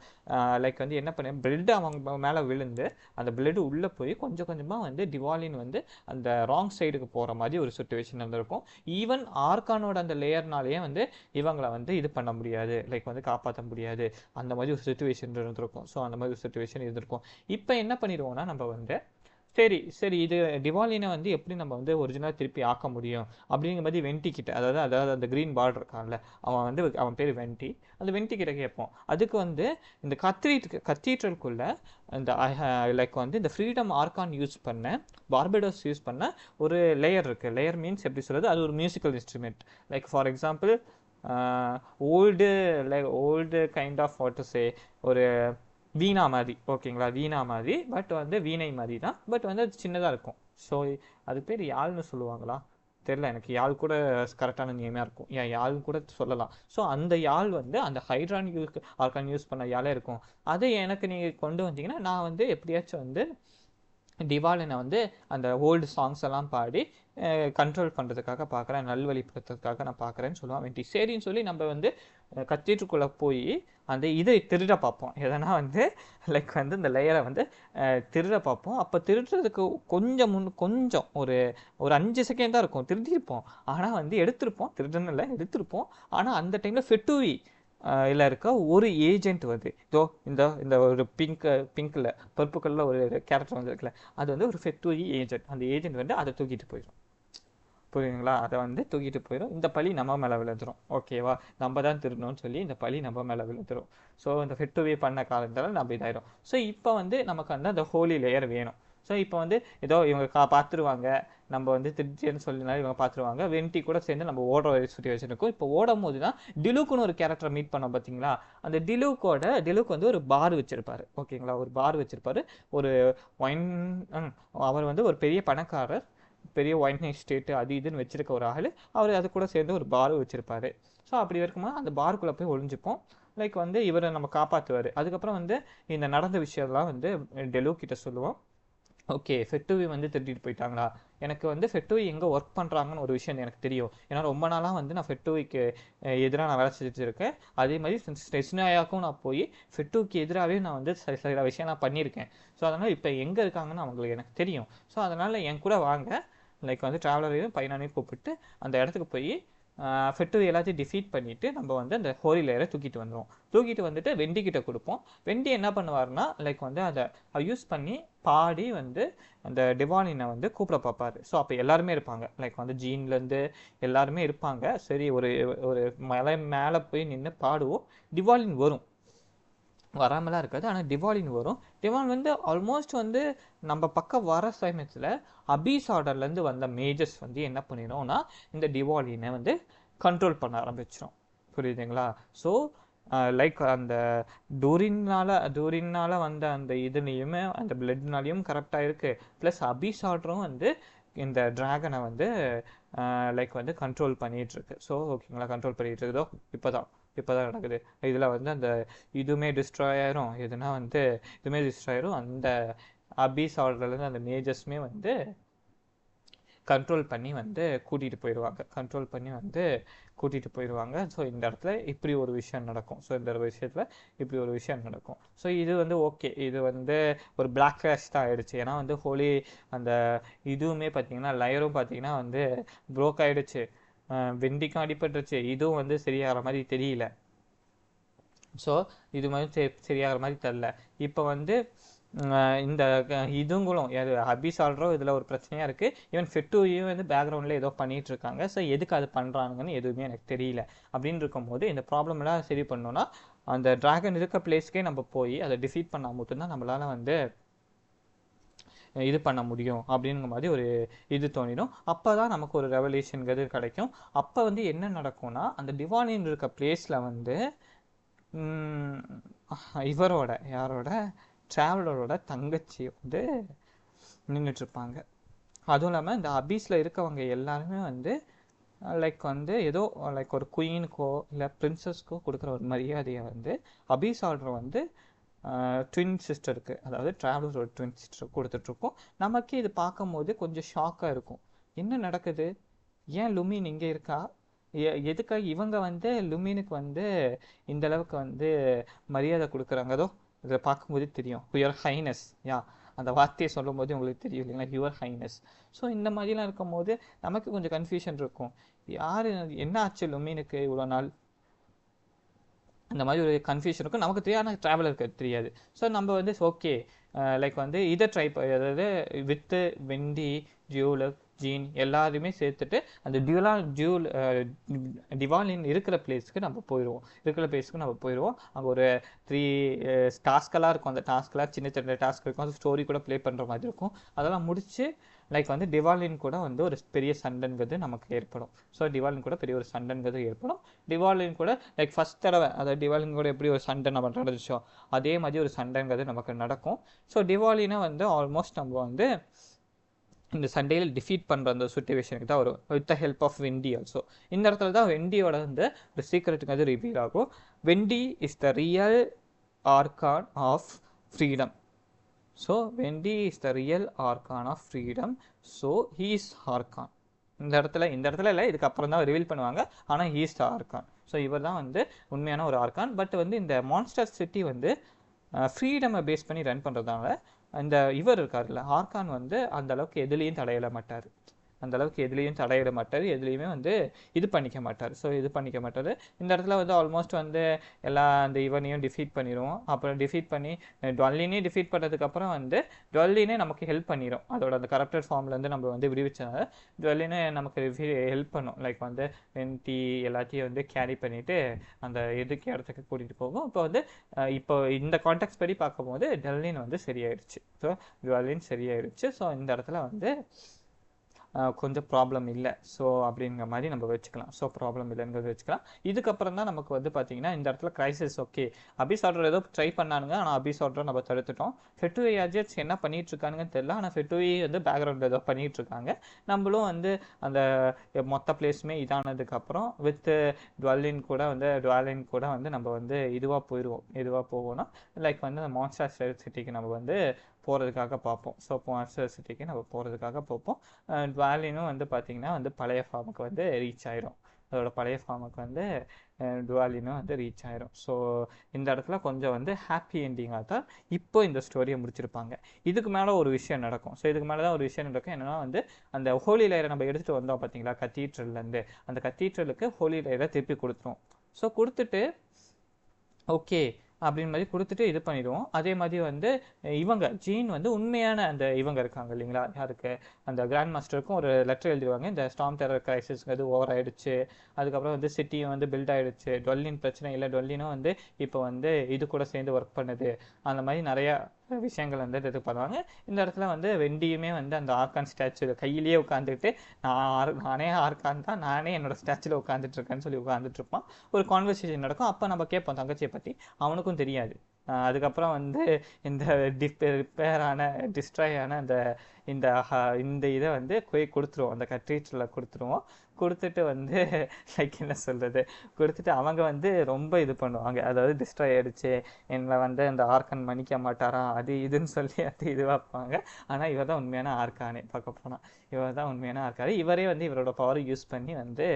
லைக் வந்து என்ன பண்ண பிளட் அவங்க மேலே விழுந்து அந்த பிளட் உள்ளே போய் கொஞ்சம் கொஞ்சமாக வந்து டிவாலின் வந்து அந்த ராங் சைடுக்கு போகிற மாதிரி ஒரு சுச்சுவேஷன் இருந்திருக்கும். ஈவன் ஆர்கானோட அந்த லேயர்னாலேயே வந்து இவங்களை வந்து இது பண்ண முடியாது, லைக் வந்து காப்பாற்ற முடியாது, அந்த மாதிரி ஒரு சுச்சுவேஷன் இருந்திருக்கும். ஸோ அந்த மாதிரி ஒரு சுச்சுவேஷன் இருந்திருக்கும். இப்போ என்ன பண்ணிடுவோம்னா நம்ம வந்து சரி இது டிவாலினை வந்து எப்படி நம்ம வந்து ஒரிஜினலாக திருப்பி ஆக்க முடியும் அப்படிங்கிற மாதிரி வெண்டி கிட்ட, அதாவது அந்த க்ரீன் பார்டர் இருக்கான்ல, அவன் பேர் வெண்டி, அந்த வெண்டி கிட்ட கேட்போம். அதுக்கு வந்து இந்த கத்தீட்ரலுக்குள்ள இந்த லைக் வந்து இந்த ஃப்ரீடம் ஆர்கான் யூஸ் பண்ண, பார்படோஸ் யூஸ் பண்ண ஒரு லேயர் இருக்குது. லேயர் மீன்ஸ் எப்படி சொல்கிறது, அது ஒரு musical instrument. Like for example old kind of what to say, ஒரு வீணா மாதிரி, ஓகேங்களா, வீணா மாதிரி, பட் வந்து வீணை மாதிரி தான், பட் வந்து அது சின்னதாக இருக்கும். ஸோ அது பேர் யாழ்னு சொல்லுவாங்களா தெரில, எனக்கு யாழ் கூட கரெக்டான நேமாக இருக்கும், யாழ்னு கூட சொல்லலாம். ஸோ அந்த யாழ் வந்து அந்த ஹைட்ரான் ஆர்கான் யூஸ் பண்ண யாழே இருக்கும். அதை எனக்கு நீங்கள் கொண்டு வந்தீங்கன்னா நான் வந்து எப்படியாச்சும் வந்து டிவாலினை வந்து அந்த ஓல்டு சாங்ஸ் எல்லாம் பாடி கண்ட்ரோல் பண்ணுறதுக்காக பார்க்குறேன், நல்வழிப்படுத்துறதுக்காக நான் பார்க்குறேன்னு சொல்லுவான் வெண்டி. சரின்னு சொல்லி நம்ம வந்து கத்தீட்ருக்குள்ளே போய் அந்த இதை திருட பார்ப்போம். எதனா வந்து லைக் வந்து இந்த லேயரை வந்து திருட பார்ப்போம். அப்போ திருடுறதுக்கு கொஞ்சம் ஒரு 5 செகண்ட் தான் இருக்கும், திருடியிருப்போம். ஆனால் வந்து எடுத்திருப்போம், திருடன்னு இல்லை எடுத்திருப்போம். ஆனால் அந்த டைமில் ஃபெட்டூவி இல்லை இருக்க ஒரு ஏஜென்ட் வந்து இந்த ஒரு பிங்க்கில் பர்ப்பு கலரில் ஒரு கேரக்டர் வந்துருக்குல்ல, அது வந்து ஒரு ஃபெட்டூவி ஏஜென்ட். அந்த ஏஜென்ட் வந்து அதை தூக்கிட்டு போயிடும், புரியுதுங்களா, அதை வந்து தூக்கிட்டு போயிடும். இந்த பழி நம்ம மேலே விழுந்துடும், ஓகேவா, நம்ம தான் திருடணும்னு சொல்லி இந்த பழி நம்ம மேலே விழுந்துடும். ஸோ இந்த ஃபெட்டூவி பண்ண காலத்தால் நம்ம இதாயிடும். ஸோ இப்போ வந்து நமக்கு வந்து அந்த ஹோலி லேயர் வேணும். ஸோ இப்போ வந்து ஏதோ இவங்க பார்த்துருவாங்க, நம்ம வந்து திருச்சின்னு சொல்லினாலும் இவங்க பார்த்துருவாங்க. வெண்டி கூட சேர்ந்து நம்ம ஓடுற சுச்சுவேஷன் இருக்கும். இப்போ ஓடும் போது தான் டிலுக்குன்னு ஒரு கேரக்டரை மீட் பண்ணோம் பார்த்தீங்களா, அந்த டிலுக் வந்து ஒரு பார் வச்சிருப்பாரு, ஓகேங்களா, ஒரு பார் வச்சிருப்பாரு. ஒரு ஒயின் அவர் வந்து ஒரு பெரிய பணக்காரர், பெரிய ஒயின் எஸ்டேட்டு அது இதுன்னு வச்சிருக்க ஒரு ஆள். அவர் அது கூட சேர்ந்து ஒரு பார் வச்சிருப்பாரு. ஸோ அப்படி இருக்கும்போது அந்த பாருக்குள்ளே போய் ஒளிஞ்சுப்போம். லைக் வந்து இவரை நம்ம காப்பாற்றுவார். அதுக்கப்புறம் வந்து இந்த நடந்த விஷயம்லாம் வந்து டெலு கிட்ட சொல்லுவோம். ஓகே, ஃபெட்டூவி வந்து திருட்டிட்டு போயிட்டாங்களா, எனக்கு வந்து ஃபெட்டூவி எங்கே ஒர்க் பண்ணுறாங்கன்னு ஒரு விஷயம் எனக்கு தெரியும். ஏன்னா ரொம்ப நாளாக வந்து நான் ஃபெட்டூவிக்கு எதிராக நான் வேலை செஞ்சுட்டு இருக்கேன். அதே மாதிரி ஸ்டெஸ்னாயாக்கும் நான் போய் ஃபெட்டூவிக்கு எதிராகவே நான் வந்து சில விஷயம் நான் பண்ணியிருக்கேன். ஸோ அதனால் இப்போ எங்கே இருக்காங்கன்னு அவங்களுக்கு எனக்கு தெரியும். ஸோ அதனால் என் கூட வாங்க, லைக் வந்து ட்ராவலரையும் பையனானையும் கூப்பிட்டு அந்த இடத்துக்கு போய் ஃபெட்டூவி எல்லாத்தையும் டிஃபீட் பண்ணிவிட்டு நம்ம வந்து அந்த ஹோலி லேயரை தூக்கிட்டு வந்துட்டு வெண்டி கிட்ட கொடுப்போம். வெண்டி என்ன பண்ணுவார்னா லைக் வந்து அதை யூஸ் பண்ணி பாடி வந்து அந்த டிவாலினை வந்து கூப்பிட பார்ப்பாரு. ஸோ அப்போ எல்லாருமே இருப்பாங்க, லைக் வந்து ஜீன்லேருந்து எல்லாருமே இருப்பாங்க. சரி, ஒரு மலை மேலே போய் நின்று பாடுவோம். டிவாலின் வரும், வராமலாம் இருக்காது, ஆனால் டிவாலின் வரும். டிவாலின் வந்து ஆல்மோஸ்ட் வந்து நம்ம பக்கம் வர சமயத்தில் அபீஸ் ஆர்டர்லேருந்து வந்த மேஜர்ஸ் வந்து என்ன பண்ணிடும்னா இந்த டிவாலினை வந்து கண்ட்ரோல் பண்ண ஆரம்பிச்சிடும், புரியுதுங்களா. ஸோ லைக் அந்த டூரின்னால வந்த அந்த இதுலேயுமே அந்த பிளட்னாலையும் கரெக்டாக இருக்குது. ப்ளஸ் அபீஸ் ஆர்டரும் வந்து இந்த டிராகனை வந்து லைக் வந்து கண்ட்ரோல் பண்ணிகிட்ருக்கு. ஸோ ஓகேங்களா, கண்ட்ரோல் பண்ணிகிட்டு இருக்குதோ இப்போ தான் நடக்குது. இதில் வந்து அந்த இதுவுமே டிஸ்ட்ராய் ஆயிரும், எதுனா வந்து இதுவுமே டிஸ்ட்ராய் ஆயிரும். அந்த அபீஸ் ஆர்டர்லேருந்து அந்த மேஜர்ஸுமே வந்து கண்ட்ரோல் பண்ணி வந்து கூட்டிகிட்டு போயிடுவாங்க. ஸோ இந்த இடத்துல இப்படி ஒரு விஷயம் நடக்கும். ஸோ இது வந்து ஓகே, இது வந்து ஒரு பிளாக் கிராஷ் தான் ஆகிடுச்சு. ஏன்னா வந்து ஹோலி அந்த இதுவுமே பார்த்தீங்கன்னா லையரும் பார்த்தீங்கன்னா வந்து ப்ரோக் ஆகிடுச்சு, வெண்டிக்கும் அடிபட்டுருச்சு. இதுவும் வந்து சரியாகிற மாதிரி தெரியல. ஸோ இது மாதிரி சரியாகிற மாதிரி தெரில. இப்போ வந்து இந்த இதுங்களும் அபீஸ் ஆல்றோம் இதில் ஒரு பிரச்சனையாக இருக்குது. ஈவன் ஃபெட்டூயும் வந்து பேக்ரவுண்டில் ஏதோ பண்ணிகிட்டு இருக்காங்க. ஸோ எதுக்கு அது பண்ணுறாங்கன்னு எதுவுமே எனக்கு தெரியல. அப்படின்னு இருக்கும்போது இந்த ப்ராப்ளம்லாம் சரி பண்ணோன்னா அந்த டிராகன் இருக்க பிளேஸ்க்கே நம்ம போய் அதை டிஃபீட் பண்ணால் மட்டும்தான் நம்மளால் வந்து இது பண்ண முடியும் அப்படிங்கிற மாதிரி ஒரு இது தோணிடும். அப்போ தான் நமக்கு ஒரு ரெவல்யூஷனுங்கிறது கிடைக்கும். அப்போ வந்து என்ன நடக்கும்னா அந்த டிவாலின் இருக்க பிளேஸில் வந்து யாரோட ட்ராவலரோட தங்கச்சி வந்து நின்றுட்டுருப்பாங்க. அதுவும் இல்லாமல் இந்த அபீஸில் இருக்கவங்க எல்லாருமே வந்து லைக் வந்து ஏதோ லைக் ஒரு குயினுக்கோ இல்லை பிரின்சஸ்க்கோ கொடுக்குற ஒரு மரியாதையை வந்து அபீஸ் ஆர்டர் வந்து ட்வின் சிஸ்டருக்கு, அதாவது ட்ராவலரோட ட்வின் சிஸ்டர் கொடுத்துட்ருக்கோம். நமக்கு இது பார்க்கும்போது கொஞ்சம் ஷாக்காக இருக்கும். என்ன நடக்குது, ஏன் லுமின் இங்கே இருக்கா, எதுக்காக இவங்க வந்து லுமினுக்கு வந்து இந்த அளவுக்கு வந்து மரியாதை கொடுக்குறாங்கதோ இதை பார்க்கும்போது தெரியும். யுவர் ஹைனஸ், யா அந்த வார்த்தையை சொல்லும் போது உங்களுக்கு தெரியும் இல்லைங்களா, யுவர் ஹைனஸ். ஸோ இந்த மாதிரிலாம் இருக்கும்போது நமக்கு கொஞ்சம் கன்ஃபியூஷன் இருக்கும். யார், என்ன ஆச்சு லுமினுக்கு இவ்வளோ நாள், அந்த மாதிரி ஒரு கன்ஃபியூஷன் இருக்கும். நமக்கு தெரியாத ட்ராவலருக்கு தெரியாது. ஸோ நம்ம வந்து ஓகே லைக் வந்து இதை ட்ரை அதாவது வித்து வெண்டி ஜியூலர் ஜீன் எல்லாருமே சேர்த்துட்டு அந்த டிவாலின் இருக்கிற பிளேஸ்க்கு நம்ம போயிடுவோம். அங்கே ஒரு 3 டாஸ்கெல்லாம் இருக்கும். அந்த டாஸ்கெல்லாம் சின்ன சின்ன டாஸ்க் இருக்கும். அது ஸ்டோரி கூட ப்ளே பண்ணுற மாதிரி இருக்கும். அதெல்லாம் முடிச்சு லைக் வந்து டிவாலின் கூட வந்து ஒரு பெரிய சண்டைங்கிறது நமக்கு ஏற்படும். ஸோ டிவாலின் கூட பெரிய ஒரு சண்டைங்கிறது ஏற்படும். டிவாலின் கூட லைக் ஃபஸ்ட் தடவை, அதாவது டிவாலின் கூட எப்படி ஒரு சண்டை நம்ம நடந்துச்சோம் அதே மாதிரி ஒரு சண்டைங்கிறது நமக்கு நடக்கும். ஸோ டிவாலினை வந்து ஆல்மோஸ்ட் நம்ம வந்து இந்த சண்டையில் டிஃபீட் பண்ணுற அந்த சுச்சுவேஷனுக்கு தான் வரும், with the help of Wendy also. இந்த இடத்துல தான் வெண்டியோட வந்து ஒரு சீக்ரெட்டுங்கிறது ரிவீல் ஆகும். Wendy is the real Archon of freedom. So Wendy is the real Archon of freedom. So he is Archon. இந்த இடத்துல இல்லை, இதுக்கப்புறம் தான் ரிவீல் பண்ணுவாங்க. ஆனால் he is the Archon. So இவர் தான் வந்து உண்மையான ஒரு ஆர்கான். பட் வந்து இந்த மான்ஸ்டர் சிட்டி வந்து ஃப்ரீடமை பேஸ் பண்ணி ரன் பண்ணுறதுனால இந்த இவர் இருக்கார்ல ஆர்கான் வந்து அந்த அளவுக்கு எதுலேயும் தடையிட மாட்டார். எதுலேயுமே வந்து இது பண்ணிக்க மாட்டார். ஸோ இந்த இடத்துல வந்து ஆல்மோஸ்ட் வந்து எல்லா அந்த இவனையும் டிஃபீட் பண்ணிடுவோம். அப்புறம் டிஃபீட் பண்ணி டுவல்லினே டிஃபீட் பண்ணுறதுக்கப்புறம் வந்து டுவல்லினே நமக்கு ஹெல்ப் பண்ணிடும். அதோட அந்த கரப்டட் ஃபார்ம்லேருந்து நம்ம வந்து விடுவிச்சனால டுவல்லினே நமக்கு ஹெல்ப் பண்ணும். லைக் வந்து வெண்டி எல்லாத்தையும் வந்து கேரி பண்ணிவிட்டு அந்த இடத்துக்கு கூட்டிகிட்டு போகும். இப்போ இந்த கான்டெக்ட் படி பார்க்கும்போது டுவல்லின் வந்து சரியாயிடுச்சு. ஸோ இந்த இடத்துல வந்து கொஞ்சம் ப்ராப்ளம் இல்லை. ஸோ அப்படிங்கிற மாதிரி நம்ம வச்சுக்கலாம். இதுக்கப்புறம் தான் நமக்கு வந்து பார்த்தீங்கன்னா இந்த இடத்துல கிரைசிஸ். ஓகே, அபிஸ் ஆர்டர் ஏதோ ட்ரை பண்ணானுங்க, ஆனால் அபிஸ் ஆர்டர் நம்ம தடுத்துட்டோம். ஃபெட்டுவி அஜெட்ஸ் என்ன பண்ணிட்டு இருக்கானுங்கன்னு தெரியல, ஆனால் ஃபெட்டுவி வந்து பேக்ரவுண்ட் ஏதோ பண்ணிட்டு இருக்காங்க. நம்மளும் வந்து அந்த மொத்த பிளேஸுமே இதானதுக்கப்புறம் வித் டுவல்லின் கூட வந்து நம்ம வந்து இதுவாக போவோம்னா லைக் வந்து அந்த மான்ஸ்டர் சிட்டிக்கு நம்ம வந்து போகிறதுக்காக பார்ப்போம். ஸோ மான்ஸ்டர் சிட்டிக்கு நம்ம போகிறதுக்காக பார்ப்போம். டுவாலினும் வந்து பார்த்திங்கன்னா வந்து பழைய ஃபார்முக்கு வந்து ரீச் ஆயிரும். டுவாலினும் வந்து ரீச் ஆயிரும். ஸோ இந்த இடத்துல கொஞ்சம் வந்து ஹாப்பி என்டிங்காக தான் இப்போ இந்த ஸ்டோரியை முடிச்சிருப்பாங்க. இதுக்கு மேலே ஒரு விஷயம் நடக்கும். என்னென்னா வந்து அந்த ஹோலி லைரை நம்ம எடுத்துகிட்டு வந்தோம் பார்த்தீங்களா கத்தீட்ரல்லேருந்து, அந்த கத்தீட்ரலுக்கு ஹோலி லைரை திருப்பி கொடுத்துரும். ஸோ கொடுத்துட்டு ஓகே அப்படின்னு மாதிரி கொடுத்துட்டு இது பண்ணிடுவோம். அதே மாதிரி வந்து இவங்க ஜீன் வந்து உண்மையான அந்த இவங்க இருக்காங்க இல்லைங்களா, யாருக்கு அந்த கிராண்ட் மாஸ்டருக்கும் ஒரு லெட்டர் எழுதிடுவாங்க. இந்த ஸ்டார்ம் டெரர் கிரைசிஸ்ங்கிறது ஓவர் ஆகிடுச்சு, அதுக்கப்புறம் வந்து சிட்டியும் வந்து பில்ட் ஆகிடுச்சு, டுவல்லின் பிரச்சனை இல்லை, டுவல்லினும் வந்து இப்போ வந்து இது கூட சேர்ந்து ஒர்க் பண்ணுது, அந்த மாதிரி நிறையா விஷயங்கள் வந்து இது பண்ணுவாங்க. இந்த இடத்துல வந்து வெண்டியுமே வந்து அந்த ஆர்கான் ஸ்டாச்சுவில் கையிலேயே உட்காந்துட்டு நானே ஆர்கான் தான், நானே என்னோட ஸ்டாச்சுவில் உட்காந்துட்டு இருக்கேன்னு சொல்லி உட்காந்துட்டு இருப்பான். ஒரு கான்வர்சேஷன் நடக்கும். அப்போ நம்ம கேட்போம் தங்கச்சியை பற்றி, அவனுக்கும் தெரியாது. அதுக்கப்புறம் வந்து இந்த டிஸ்ட்ராய் ஆன இந்த இதை வந்து கொடுத்துருவோம், அந்த கட்ரீட்டில் கொடுத்துட்டு வந்து லைக் என்ன சொல்கிறது, கொடுத்துட்டு அவங்க வந்து ரொம்ப இது பண்ணுவாங்க. அதாவது டிஸ்ட்ராய் ஆகிடுச்சு, என்னை வந்து அந்த ஆர்கான் மன்னிக்க மாட்டாராம், அது இதுன்னு சொல்லி அது இது வைப்பாங்க. ஆனால் இவர் தான் உண்மையான ஆர்கானே. பார்க்க போனால் இவர் தான் உண்மையான ஆர்கானே. இவரே வந்து இவரோட பவரை யூஸ் பண்ணி வந்து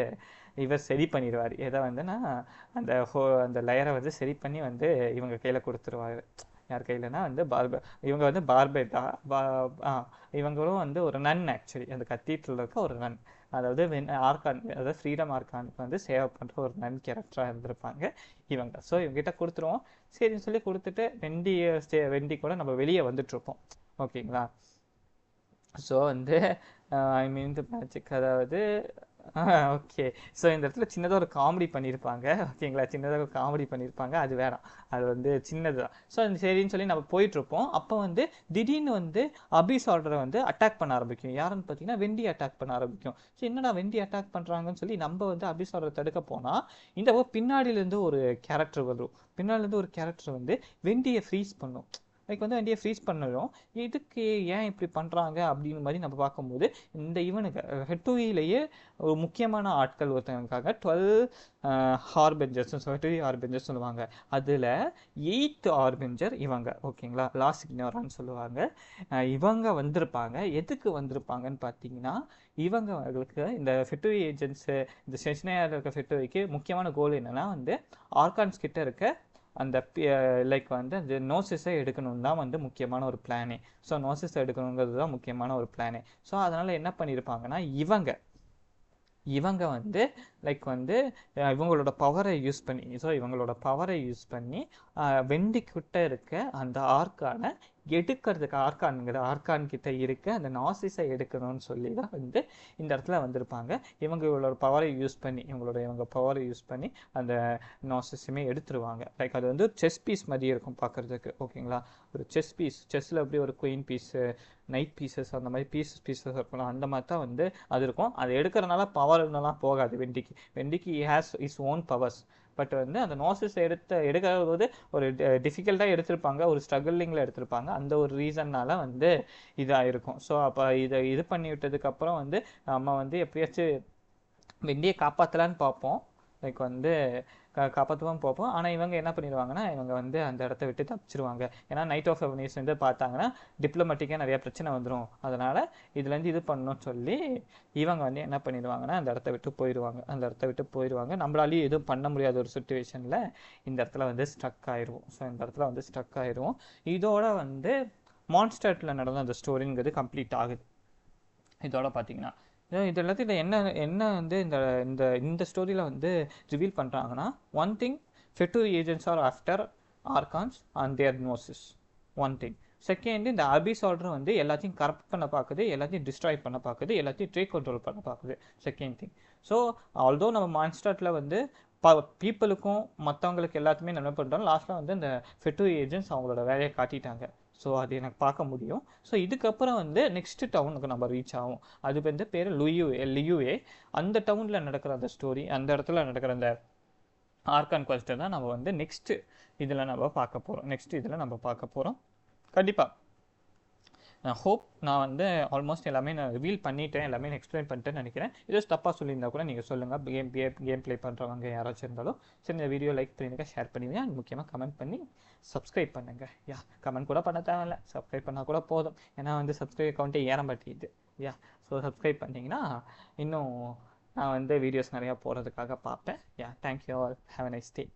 இவர் சரி பண்ணிடுவார். எதை வந்துன்னா அந்த லேயரை வந்து சரி பண்ணி வந்து இவங்க கையில் கொடுத்துருவாரு. யார் கையிலனா வந்து இவங்க வந்து பார்பெட்டா இவங்களும் வந்து ஒரு நன். ஆக்சுவலி அந்த கத்தீட்ரலில் இருக்க ஒரு நன், அதாவது ஆர்கான், அதாவது ஃப்ரீடம் ஆர்கானுக்கு வந்து சேவ் பண்ணுற ஒரு நன் கேரக்டராக இருந்திருப்பாங்க இவங்க. ஸோ இவங்ககிட்ட கொடுத்துருவோம். சரின்னு சொல்லி கொடுத்துட்டு வெண்டி கூட நம்ம வெளியே வந்துட்டுருப்போம். ஓகேங்களா. ஸோ வந்து ஐ மீன் தி மேஜிக், அதாவது ஓகே. ஸோ இந்த இடத்துல சின்னதாக ஒரு காமெடி பண்ணியிருப்பாங்க. ஓகேங்களா, அது வேணாம், அது வந்து சின்னது தான். ஸோ அந்த சரின்னு சொல்லி நம்ம போயிட்டுருப்போம். அப்போ வந்து திடீர்னு வந்து அபிஸ் ஆர்டரை வந்து அட்டாக் பண்ண ஆரம்பிக்கும். யாருன்னு பார்த்தீங்கன்னா வெண்டி அட்டாக் பண்ண ஆரம்பிக்கும். ஸோ என்னடா வெண்டி அட்டாக் பண்ணுறாங்கன்னு சொல்லி நம்ம வந்து அபிஸ் ஆர்டரை தடுக்க போனால் இந்த பின்னாடியிலேருந்து ஒரு கேரக்டர் வரும். வந்து வெண்டியை ஃப்ரீஸ் பண்ணும். லைக் வந்து வண்டியை ஃப்ரீஸ் பண்ணதும் இதுக்கு ஏன் இப்படி பண்ணுறாங்க அப்படிங்கிற மாதிரி நம்ம பார்க்கும்போது இந்த இவனுக்கு ஹெட்டுவிலேயே ஒரு முக்கியமான ஆட்கள் ஒருத்தவங்களுக்காக 12 ஹார்பெஞ்சர்ஸ் ஹார்பெஞ்சர் சொல்லுவாங்க. அதில் 8th ஹார்பெஞ்சர் இவங்க, ஓகேங்களா, லாஸ்ட் இக்னோரான்னு சொல்லுவாங்க. இவங்க வந்திருப்பாங்க. எதுக்கு வந்திருப்பாங்கன்னு பார்த்தீங்கன்னா, இவங்களுக்கு இந்த ஃபெட்டுவி ஏஜென்ட்ஸு, இந்த செஸ்னேயாவில் இருக்க ஃபெட்டுவிக்கு முக்கியமான கோல் என்னென்னா வந்து ஆர்கான்ஸ் கிட்ட இருக்க அந்த லைக் வந்து அந்த நோசிஸை எடுக்கணும் தான் வந்து முக்கியமான ஒரு பிளானே. ஸோ நோசிஸை எடுக்கணுங்கிறது தான் முக்கியமான ஒரு பிளானே. ஸோ அதனால் என்ன பண்ணியிருப்பாங்கன்னா, இவங்க வந்து லைக் வந்து இவங்களோட பவரை யூஸ் பண்ணி வெண்டிக்கிட்ட இருக்க அந்த ஆர்கானை எடுக்கிறதுக்கு, ஆர்கான் கிட்ட இருக்க அந்த நாசிஸை எடுக்கணும்னு சொல்லி தான் வந்து இந்த இடத்துல வந்திருப்பாங்க. இவங்களோட பவரை யூஸ் பண்ணி அந்த நாசிஸுமே எடுத்துருவாங்க. லைக் அது வந்து செஸ் பீஸ் மாதிரி இருக்கும் பார்க்குறதுக்கு, ஓகேங்களா. ஒரு செஸ்ஸில் எப்படி ஒரு குயின் பீஸு, நைட் பீசஸ், அந்த மாதிரி பீசஸ் இருக்கலாம், அந்த மாதிரி தான் வந்து அது இருக்கும். அது எடுக்கிறதுனால பவர்லாம் போகாது வெண்டிக்கு has his own powers. But வந்து அந்த நோசிஸ் எடுக்கிறது ஒரு டிஃபிகல்ட்டாக எடுத்திருப்பாங்க, ஒரு ஸ்ட்ரகிளிங்கில் எடுத்திருப்பாங்க. அந்த ஒரு ரீசன்னால் வந்து இதாக இருக்கும். ஸோ அப்போ இது பண்ணி விட்டதுக்கப்புறம் வந்து நம்ம வந்து எப்படியாச்சும் வெண்டியை காப்பாற்றலான்னு பார்ப்போம், லைக் வந்து காப்பாற்றுவோம் பார்ப்போம். ஆனால் இவங்க என்ன பண்ணிடுவாங்கன்னா, இவங்க வந்து அந்த இடத்த விட்டு தப்பிச்சிருவாங்க. ஏன்னா நைட் ஆஃப் வெனிஸ் வந்து பார்த்தாங்கன்னா டிப்ளமேட்டிக்காக நிறையா பிரச்சனை வந்துடும். அதனால் இதுலேருந்து இது பண்ணணும்னு சொல்லி இவங்க வந்து என்ன பண்ணிடுவாங்கன்னா அந்த இடத்த விட்டு போயிடுவாங்க. நம்மளாலேயும் எதுவும் பண்ண முடியாத ஒரு சுச்சுவேஷனில் இந்த இடத்துல வந்து ஸ்ட்ரக் ஆயிடுவோம். இதோட வந்து மான்ஸ்டர்ட்டில் நடந்த அந்த ஸ்டோரிங்கிறது கம்ப்ளீட் ஆகுது. இதோட பார்த்தீங்கன்னா இது எல்லாத்தையும் என்ன வந்து இந்த ஸ்டோரியில் வந்து ரிவீல் பண்ணுறாங்கன்னா, one thing, Fatui agents are after Archons and their gnosis, one thing. Second, இந்த அபிஸ் ஆர்டர் வந்து எல்லாத்தையும் கரப்ட் பண்ண பார்க்குது, எல்லாத்தையும் டிஸ்ட்ராய் பண்ண பார்க்குது, எல்லாத்தையும் ட்ரேக் கண்ட்ரோல் பண்ண பார்க்குது, செகண்ட் திங். ஸோ ஆல்தோ நம்ம மான்ஸ்டர்ட்டில் வந்து பீப்புளுக்கும் மற்றவங்களுக்கு எல்லாத்துமே நன்மை பண்ணுறோம், லாஸ்ட்டில் வந்து இந்த ஃபெட்டுவி ஏஜென்ட்ஸ் அவங்களோட வேலையை காட்டிட்டாங்க. ஸோ அது எனக்கு பார்க்க முடியும். ஸோ இதுக்கப்புறம் வந்து நெக்ஸ்ட் டவுனுக்கு நம்ம ரீச் ஆகும். அது வந்து பேர் லியூஏ. அந்த டவுனில் நடக்கிற அந்த ஸ்டோரி, அந்த இடத்துல நடக்கிற அந்த ஆர்கான் குவெஸ்ட்டை தான் நம்ம வந்து நெக்ஸ்ட் இதில் நம்ம பார்க்க போகிறோம். கண்டிப்பாக நான் ஹோப் நான் வந்து ஆல்மோஸ்ட் எல்லாமே நான் ரிவீல் பண்ணிட்டேன், எல்லாமே நான் எக்ஸ்பிளைன் பண்ணிட்டேன்னு நினைக்கிறேன். ஏதாச்சும் தப்பாக சொல்லியிருந்தா கூட நீங்கள் சொல்லுங்கள். கேம் ப்ளே பண்ணுறவங்க யாராச்சும் இருந்தாலும் சரி, இந்த வீடியோ லைக் பண்ணிடுங்க, ஷேர் பண்ணுவீங்க, அது முக்கியமாக கமெண்ட் பண்ணி சப்ஸ்கிரைப் பண்ணுங்கள். கமெண்ட் கூட பண்ண தேவையில்லை, சப்ஸ்கிரைப் பண்ணால் கூட போதும். ஏன்னா வந்து சப்ஸ்கிரைப் அக்கௌண்ட்டே ஏற மாட்டேங்குது. ஸோ சப்ஸ்கிரைப் பண்ணிங்கன்னா இன்னும் நான் வந்து வீடியோஸ் நிறையா போடுறதுக்காக பார்ப்பேன். Thank you all, have a nice day.